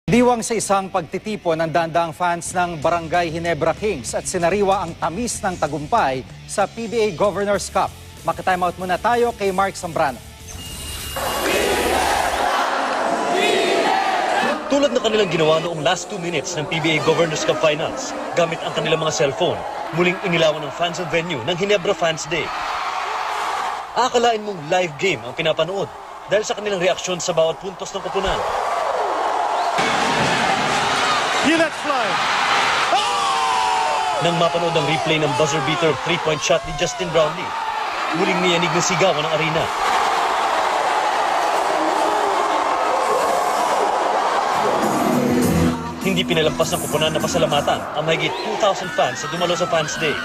Diwang sa isang pagtitipon ng dandaang fans ng Barangay Ginebra Kings at sinariwa ang tamis ng tagumpay sa PBA Governors Cup. Maki-time out muna tayo kay Mark Zambrano. Tulad na kanilang ginawa noong last 2 minutes ng PBA Governors Cup Finals, gamit ang kanilang mga cellphone, muling inilawan ng fans ang venue ng Ginebra Fans Day. Akalain mong live game ang pinapanood dahil sa kanilang reaksyon sa bawat puntos ng koponan. He lets fly. Nang mapanood ang replay ng buzzer beater 3-point shot ni Justin Brownlee, muling niyanig ng sigawan ng arena. Hindi pinalampas ng koponan na pasalamatan ang mahigit 2,000 fans sa dumalo sa Fans Day.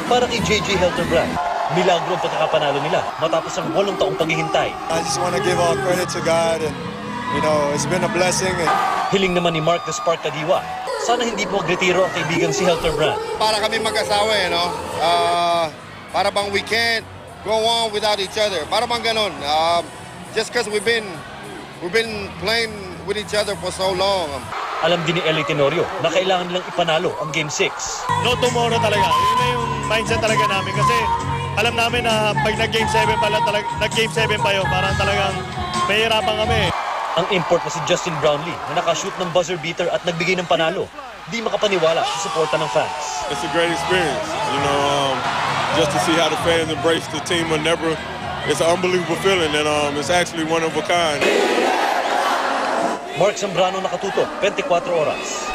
Para kay JJ Helterbrand, milagro ang pagkakapanalo nila matapos ang 8 taong paghihintay. I just want to give all credit to God and it's been a blessing. Hiling naman ni Mark the Spark Kadiwa, sana hindi po magretiro ang kaibigan si Helterbrand. Para kami mag-asawa, para bang we can't go on without each other. Para bang ganun. Just because we've been playing with each other for so long. Alam din ni Eli Tenorio na kailangan nilang ipanalo ang Game 6. No tomorrow talaga. Yun na yung mindset talaga namin kasi alam namin na pag nag-game 7 nag-game 7 pa yun, parang talagang mahirapan kami. Ang import na si Justin Brownlee na nakashoot ng buzzer beater at nagbigay ng panalo, di makapaniwala sa suporta ng fans. It's a great experience, just to see how the fans embrace the team of Ginebra. It's an unbelievable feeling, and it's actually one of a kind. Mark Zambrano, nakatutok, 24 oras.